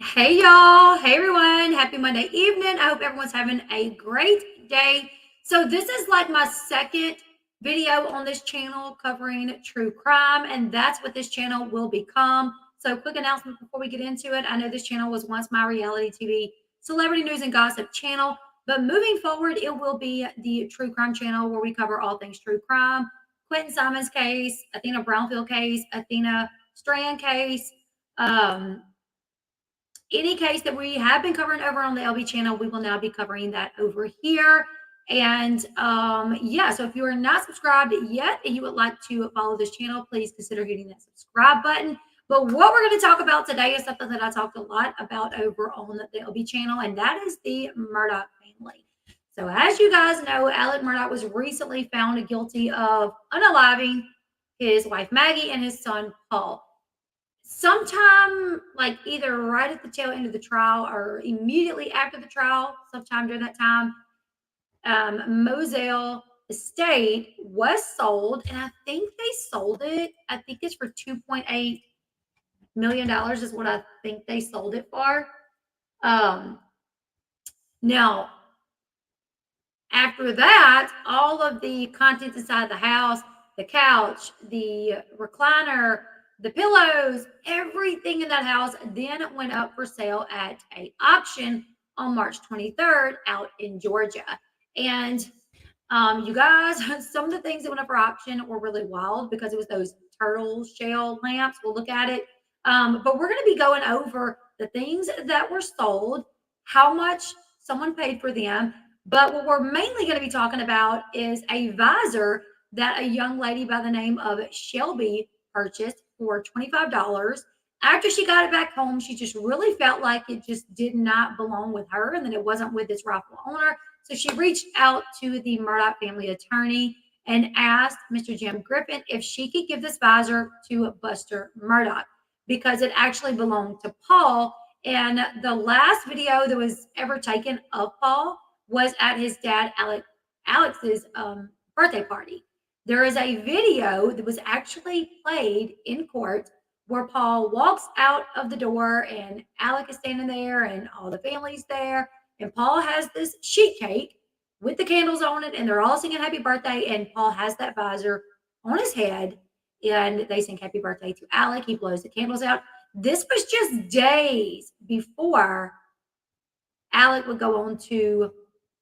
Hey y'all. Hey everyone. Happy Monday evening. I hope everyone's having a great day. So this is like my second video on this channel covering true crime, and that's what this channel will become. So quick announcement before we get into it. I know this channel was once my reality TV celebrity news and gossip channel, but moving forward, it will be the true crime channel where we cover all things true crime. Quentin Simon's case, Athena Brownfield case, Athena Strand case, any case that we have been covering over on the LB channel, we will now be covering that over here. And yeah, so if you are not subscribed yet and you would like to follow this channel, please consider hitting that subscribe button. But what we're going to talk about today is something that I talked a lot about over on the LB channel, and that is the Murdaugh family. So as you guys know, Alec Murdaugh was recently found guilty of unaliving his wife Maggie and his son Paul. Sometime like either right at the tail end of the trial or immediately after the trial, sometime during that time, Moselle estate was sold, and I think they sold it. I think it's for $2.8 million is what I think they sold it for. Um, Now, after that, all of the contents inside the house, the couch, the recliner, the pillows, everything in that house then went up for sale at a auction on March 23rd out in Georgia. And you guys, some of the things that went up for auction were really wild because it was those turtle shell lamps. We'll look at it. But we're going to be going over the things that were sold, how much someone paid for them, but what we're mainly going to be talking about is a visor that a young lady by the name of Shelby purchased for $25. After she got it back home, she just really felt like it just did not belong with her and that it wasn't with its rightful owner. So she reached out to the Murdaugh family attorney and asked Mr. Jim Griffin if she could give this visor to Buster Murdaugh because it actually belonged to Paul. And the last video that was ever taken of Paul was at his dad Alex's birthday party. There is a video that was actually played in court where Paul walks out of the door and Alec is standing there and all the family's there. And Paul has this sheet cake with the candles on it, and they're all singing happy birthday. And Paul has that visor on his head, and they sing happy birthday to Alec. He blows the candles out. This was just days before Alec would go on to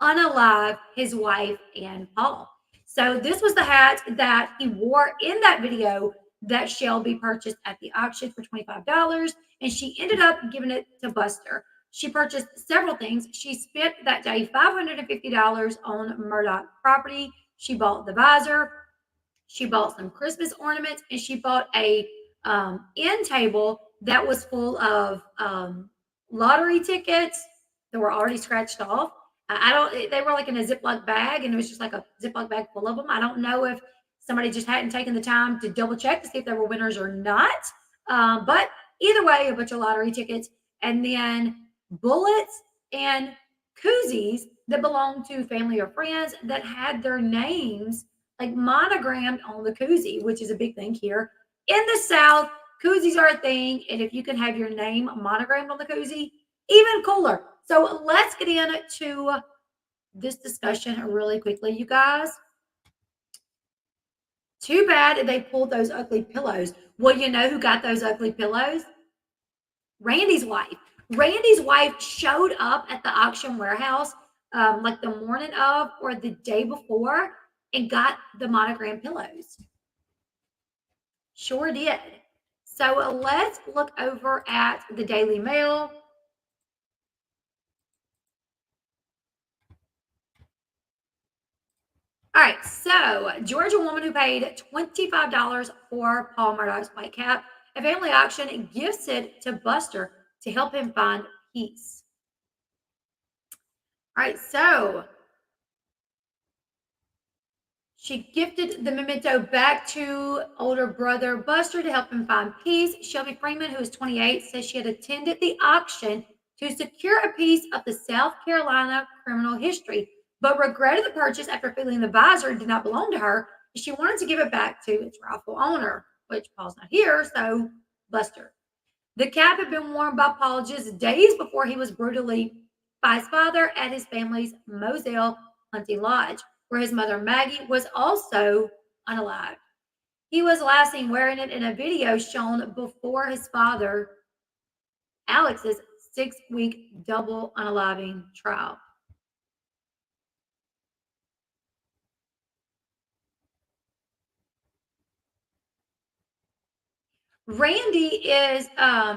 unalive his wife and Paul. So this was the hat that he wore in that video that Shelby purchased at the auction for $25, and she ended up giving it to Buster. She purchased several things. She spent that day $550 on Murdaugh property. She bought the visor, she bought some Christmas ornaments, and she bought a end table that was full of lottery tickets that were already scratched off. I don't. They were like in a Ziploc bag, and it was just like a Ziploc bag full of them. I don't know if somebody just hadn't taken the time to double check to see if they were winners or not. But either way, a bunch of lottery tickets, and then bullets and koozies that belonged to family or friends that had their names like monogrammed on the koozie, which is a big thing here in the South. Koozies are a thing, and if you can have your name monogrammed on the koozie, even cooler. So let's get into this discussion really quickly, you guys. Too bad they pulled those ugly pillows. Well, you know who got those ugly pillows? Randy's wife. Randy's wife showed up at the auction warehouse like the morning of or the day before and got the monogram pillows. Sure did. So let's look over at the Daily Mail. All right, so Georgia woman who paid $25 for Paul Murdaugh's white cap, a family auction gifts it to Buster to help him find peace. All right, so she gifted the memento back to older brother Buster to help him find peace. Shelby Freeman, who is 28, says she had attended the auction to secure a piece of the South Carolina criminal history, but regretted the purchase after feeling the visor did not belong to her. She wanted to give it back to its rightful owner, which Paul's not here, so Buster. The cap had been worn by Paul just days before he was brutally by his father at his family's Moselle hunting lodge, where his mother Maggie was also unalive. He was last seen wearing it in a video shown before his father, Alex's 6-week double unaliving trial. Randy is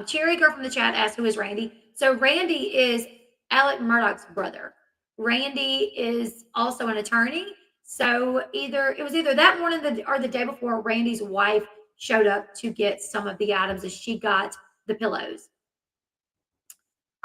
Cherry Girl from the chat asked who is Randy. So Randy is Alec Murdaugh's brother. Randy is also an attorney. So either that morning or the day before, Randy's wife showed up to get some of the items as she got the pillows.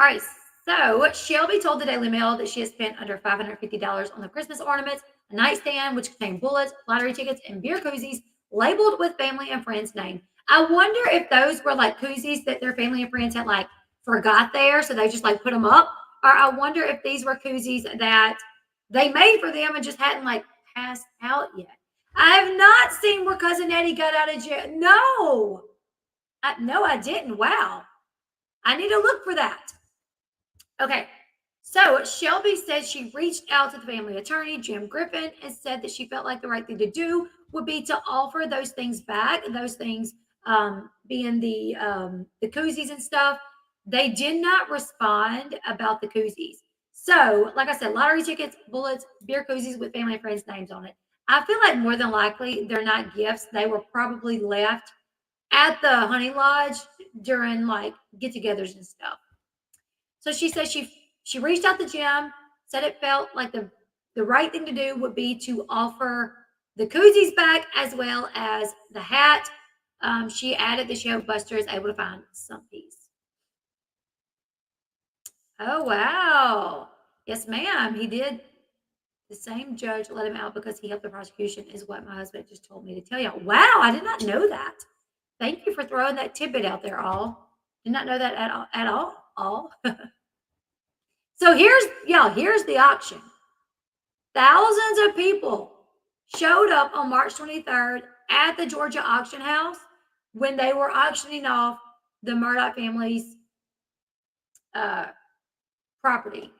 All right, so Shelby told the Daily Mail that she has spent under $550 on the Christmas ornaments, a nightstand which contained bullets, lottery tickets, and beer koozies labeled with family and friends' name. I wonder if those were like koozies that their family and friends had like forgot there, so they just like put them up. Or I wonder if these were koozies that they made for them and just hadn't like passed out yet. I have not seen where Cousin Eddie got out of jail. No, I didn't. Wow, I need to look for that. Okay. So Shelby said she reached out to the family attorney, Jim Griffin, and said that she felt like the right thing to do would be to offer those things back, those things being the koozies and stuff. They did not respond about the koozies. So, like I said, lottery tickets, bullets, beer koozies with family and friends' names on it. I feel like more than likely they're not gifts. They were probably left at the hunting lodge during like get-togethers and stuff. So she said she reached out to Jim, said it felt like the right thing to do would be to offer the koozies back as well as the hat. She added that she hoped Buster is able to find some peace. Oh wow. Yes, ma'am. He did. The same judge let him out because he helped the prosecution, is what my husband just told me to tell you. Wow, I did not know that. Thank you for throwing that tidbit out there, all. Did not know that at all. All. So here's the auction. Thousands of people showed up on March 23rd at the Georgia auction house when they were auctioning off the Murdaugh family's property.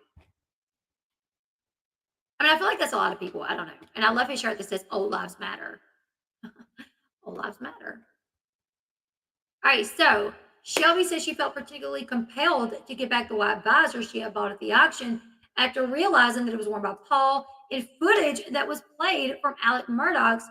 I mean, I feel like that's a lot of people. I don't know. And I love his shirt that says Old Lives Matter. Old Lives Matter. All right, so Shelby says she felt particularly compelled to get back the white visor she had bought at the auction after realizing that it was worn by Paul in footage that was played from Alec Murdaugh's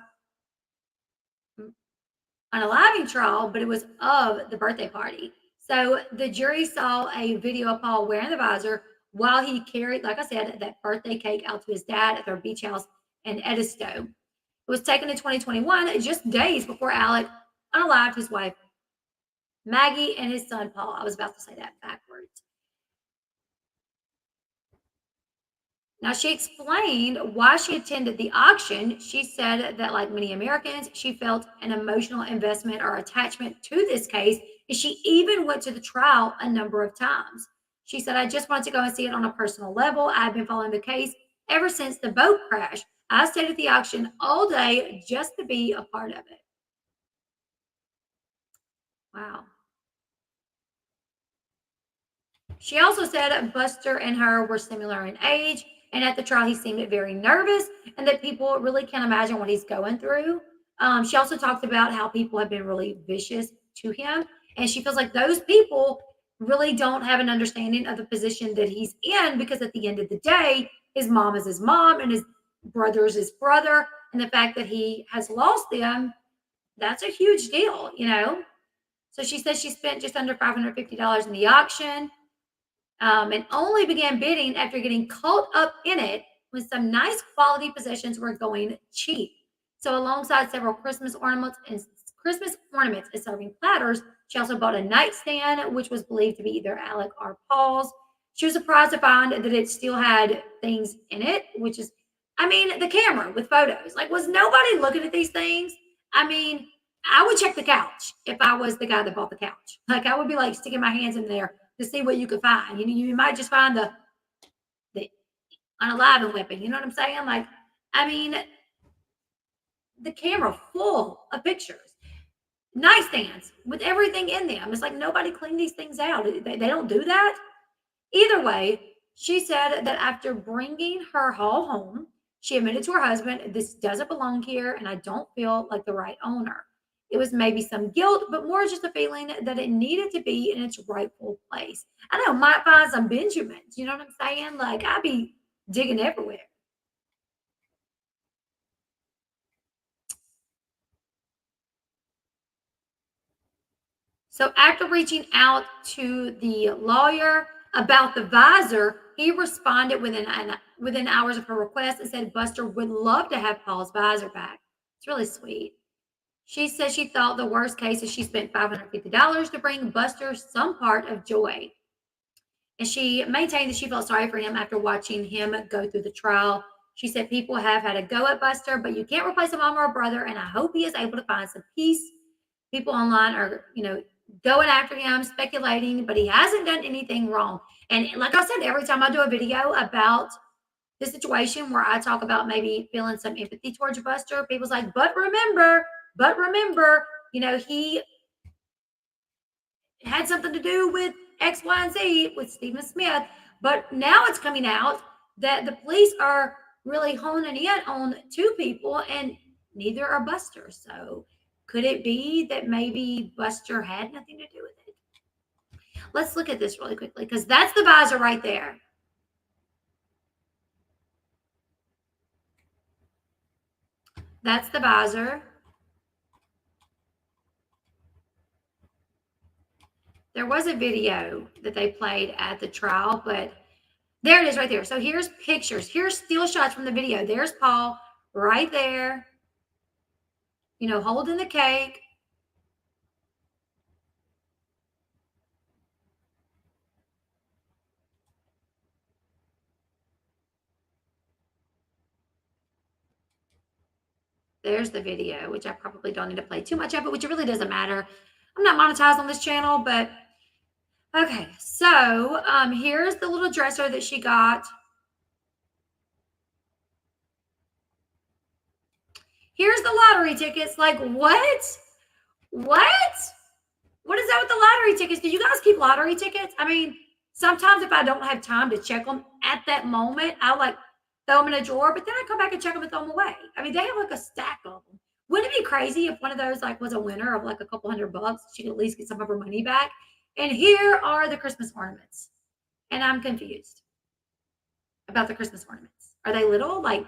unaliving trial, but it was of the birthday party. So the jury saw a video of Paul wearing the visor while he carried, like I said, that birthday cake out to his dad at their beach house in Edisto. It was taken in 2021, just days before Alec unalived his wife Maggie and his son Paul. I was about to say that backwards. Now, she explained why she attended the auction. She said that, like many Americans, she felt an emotional investment or attachment to this case, and she even went to the trial a number of times. She said, I just wanted to go and see it on a personal level. I've been following the case ever since the boat crash. I stayed at the auction all day just to be a part of it. Wow. She also said Buster and her were similar in age, and at the trial, he seemed very nervous, and that people really can't imagine what he's going through. She also talked about how people have been really vicious to him, and she feels like those people really don't have an understanding of the position that he's in because at the end of the day, his mom is his mom and his brother is his brother, and the fact that he has lost them, that's a huge deal, you know? So she says she spent just under $550 in the auction and only began bidding after getting caught up in it when some nice quality possessions were going cheap. So, alongside several Christmas ornaments and serving platters, she also bought a nightstand, which was believed to be either Alec or Paul's. She was surprised to find that it still had things in it, which is, I mean, the camera with photos. Like, was nobody looking at these things? I mean, I would check the couch if I was the guy that bought the couch. Like, I would be like sticking my hands in there to see what you could find. You might just find the unaliving weapon. You know what I'm saying? Like, I mean, the camera full of pictures. nightstands with everything in them. It's like nobody cleaned these things out. They don't do that. Either way, she said that after bringing her haul home, she admitted to her husband, "This doesn't belong here, and I don't feel like the right owner." It was maybe some guilt, but more just a feeling that it needed to be in its rightful place. I know, might find some Benjamins. You know what I'm saying? Like, I'd be digging everywhere. So after reaching out to the lawyer about the visor, he responded within hours of her request and said Buster would love to have Paul's visor back. It's really sweet. She said she thought the worst case is she spent $550 to bring Buster some part of joy. And she maintained that she felt sorry for him after watching him go through the trial. She said people have had a go at Buster, but you can't replace a mom or a brother. And I hope he is able to find some peace. People online are, going after him, speculating, but he hasn't done anything wrong. And like I said, every time I do a video about the situation where I talk about maybe feeling some empathy towards Buster, people's like, but remember, he had something to do with X, Y, and Z with Stephen Smith. But now it's coming out that the police are really honing in on two people, and neither are Buster. So could it be that maybe Buster had nothing to do with it? Let's look at this really quickly because that's the visor right there. That's the visor. There was a video that they played at the trial, but there it is right there. So here's pictures. Here's still shots from the video. There's Paul right there, holding the cake. There's the video, which I probably don't need to play too much of it, which it really doesn't matter. I'm not monetized on this channel, but okay. So here's the little dresser that she got. Here's the lottery tickets. Like, what? What? What is that with the lottery tickets? Do you guys keep lottery tickets? I mean, sometimes if I don't have time to check them at that moment, I like throw them in a drawer, but then I come back and check them and throw them away. I mean, they have like a stack of them. Wouldn't it be crazy if one of those like was a winner of like a couple $100? She could at least get some of her money back. And here are the Christmas ornaments. And I'm confused about the Christmas ornaments. Are they little like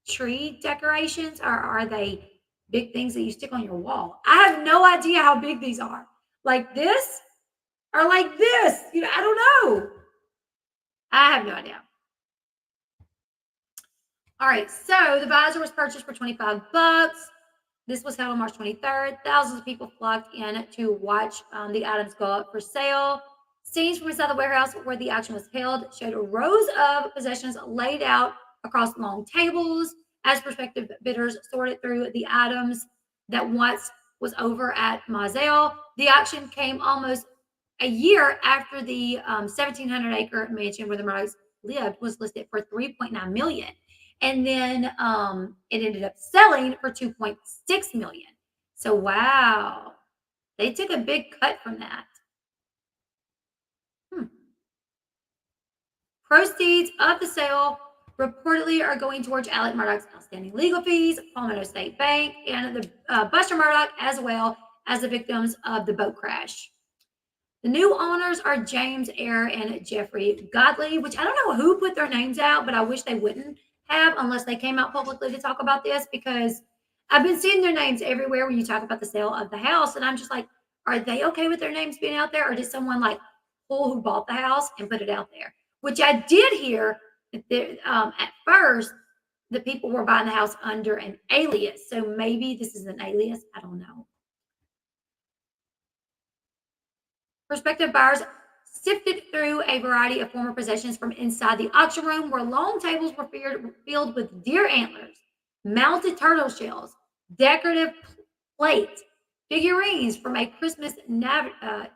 tree decorations or are they big things that you stick on your wall? I have no idea how big these are. Like this or like this. I don't know. I have no idea. All right, so the visor was purchased for $25. This was held on March 23rd. Thousands of people flocked in to watch the items go up for sale. Scenes from inside the warehouse where the auction was held showed rows of possessions laid out across long tables as prospective bidders sorted through the items that once was over at Moselle. The auction came almost a year after the 1,700-acre mansion where the Murdaughs lived was listed for $3.9 million. And then it ended up selling for $2.6 million. So wow, they took a big cut from that. Proceeds of the sale reportedly are going towards Alec Murdaugh's outstanding legal fees, Palmetto State Bank, and the Buster Murdaugh, as well as the victims of the boat crash. The new owners are James Eyre and Jeffrey Godley, which I don't know who put their names out, but I wish they wouldn't have unless they came out publicly to talk about this because I've been seeing their names everywhere when you talk about the sale of the house. And I'm just like, are they okay with their names being out there? Or did someone like pull who bought the house and put it out there? Which I did hear that at first, the people were buying the house under an alias. So maybe this is an alias. I don't know. Prospective buyers sifted through a variety of former possessions from inside the auction room where long tables were filled with deer antlers, mounted turtle shells, decorative plate, figurines from a Christmas nativity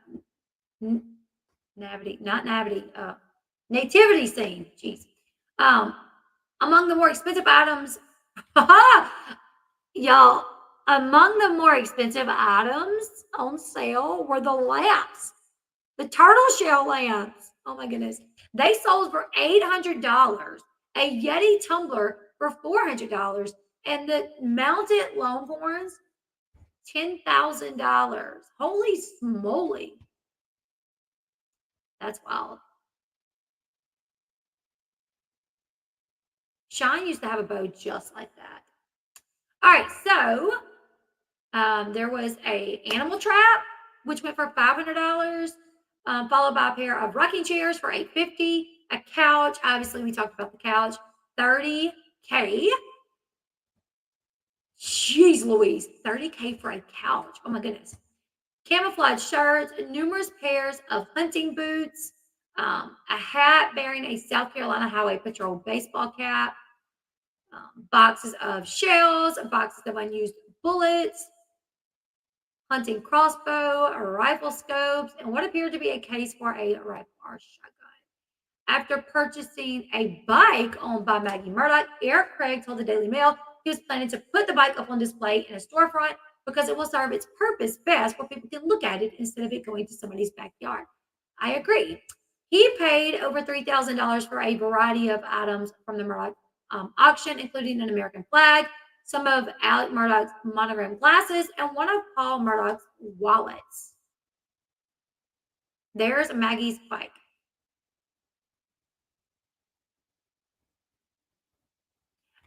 scene. Jeez. Among the more expensive items, y'all, Among the more expensive items on sale were the lamps, the turtle shell lamps. Oh my goodness. They sold for $800, a Yeti tumbler for $400, and the mounted Longhorns, $10,000. Holy smoly. That's wild. Shine used to have a bow just like that. All right, so there was a animal trap, which went for $500, followed by a pair of rocking chairs for $850, a couch. Obviously, we talked about the couch, $30K. Jeez Louise, $30K for a couch. Oh my goodness. Camouflage shirts, numerous pairs of hunting boots, a hat bearing a South Carolina Highway Patrol baseball cap, boxes of shells, boxes of unused bullets, hunting crossbow, rifle scopes, and what appeared to be a case for a rifle or shotgun. After purchasing a bike owned by Maggie Murdaugh, Eric Craig told the Daily Mail he was planning to put the bike up on display in a storefront because it will serve its purpose best where people can look at it instead of it going to somebody's backyard. I agree. He paid over $3,000 for a variety of items from the Murdaugh auction, including an American flag, some of Alec Murdaugh's monogram glasses, and one of Paul Murdaugh's wallets. There's Maggie's bike.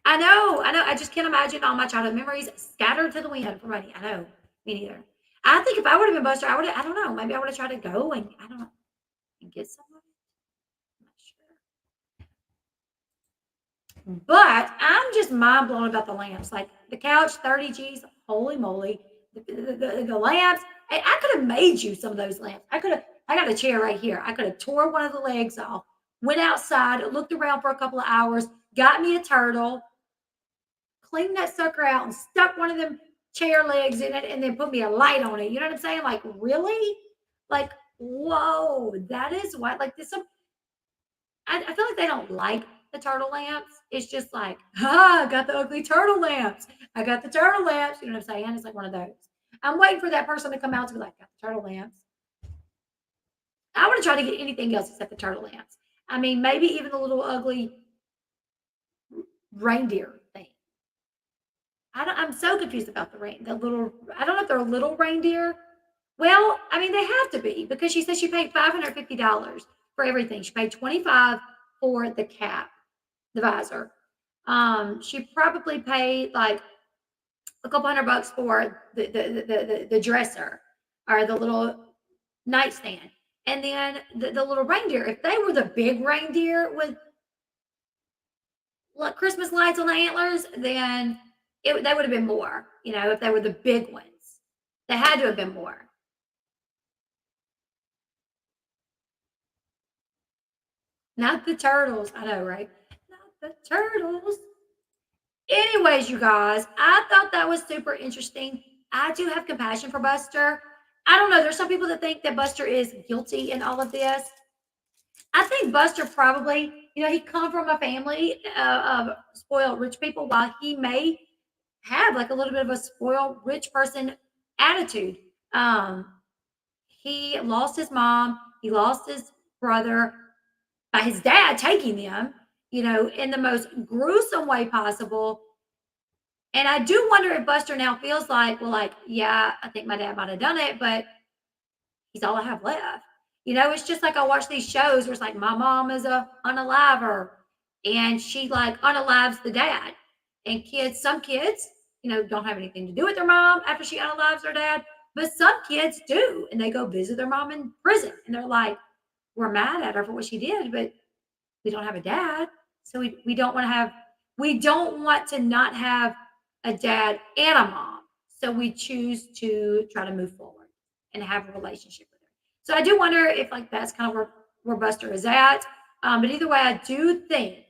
I know. I just can't imagine all my childhood memories scattered to the wind for money. I know. Me neither. I think if I would have been Buster, I don't know, maybe I would have tried to go and, I don't know, and get some of it. I'm not sure. But I'm just mind blown about the lamps. Like the couch, 30 G's, holy moly. The lamps. I could have made you some of those lamps. I got a chair right here. I could have tore one of the legs off, went outside, looked around for a couple of hours, got me a turtle, cleaned that sucker out and stuck one of them chair legs in it and then put me a light on it. You know what I'm saying? Like, really? Like, whoa, that is what, like, this. I feel like they don't like the turtle lamps. It's just like, I got the ugly turtle lamps. I got the turtle lamps. You know what I'm saying? It's like one of those. I'm waiting for that person to come out to be like, got the turtle lamps. I want to try to get anything else except the turtle lamps. I mean, maybe even the little ugly reindeer thing. I'm so confused about the little. I don't know if they're a little reindeer. Well, I mean, they have to be because she said she paid $550 for everything. She paid 25 for the cap, the visor. She probably paid like a couple $100 for the dresser or the little nightstand, and then the little reindeer. If they were the big reindeer with like Christmas lights on the antlers, then they would have been more. You know, if they were the big ones, they had to have been more. Not the turtles. I know, right? Not the turtles. Anyways, you guys, I thought that was super interesting. I do have compassion for Buster. I don't know. There's some people that think that Buster is guilty in all of this. I think Buster probably, he come from a family of spoiled rich people, while he may have like a little bit of a spoiled rich person attitude. He lost his mom, he lost his brother by his dad taking them, in the most gruesome way possible. And I do wonder if Buster now feels like, well, like, yeah, I think my dad might have done it, but he's all I have left. It's just like I watch these shows where it's like my mom is a unaliver and she like unalives the dad. And some kids, don't have anything to do with their mom after she unalives their dad, but some kids do. And they go visit their mom in prison and they're like, we're mad at her for what she did, but we don't have a dad. So we don't want to not have a dad and a mom. So we choose to try to move forward and have a relationship with her. So I do wonder if like that's kind of where Buster is at. But either way, I do think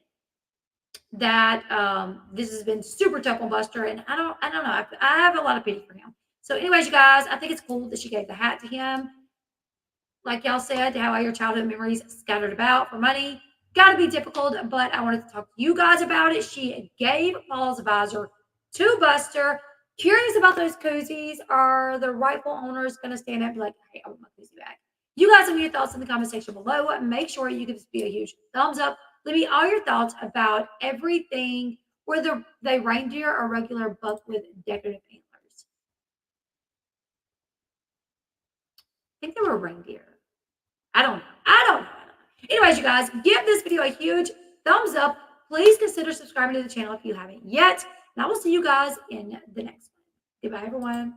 that this has been super tough on Buster, and I don't know. I have a lot of pity for him. So, anyways, you guys, I think it's cool that she gave the hat to him. Like y'all said, how your childhood memories scattered about for money. Got to be difficult, but I wanted to talk to you guys about it. She gave Paul's visor to Buster. Curious about those koozies. Are the rightful owners going to stand up and be like, hey, I want my koozie back? You guys have your thoughts in the comment section below. Make sure you give this video a huge thumbs up. Leave me all your thoughts about everything, whether they reindeer or regular buck with decorative antlers. I think they were reindeer. I don't know. I don't know. Anyways, you guys, give this video a huge thumbs up. Please consider subscribing to the channel if you haven't yet. And I will see you guys in the next one. Goodbye, everyone.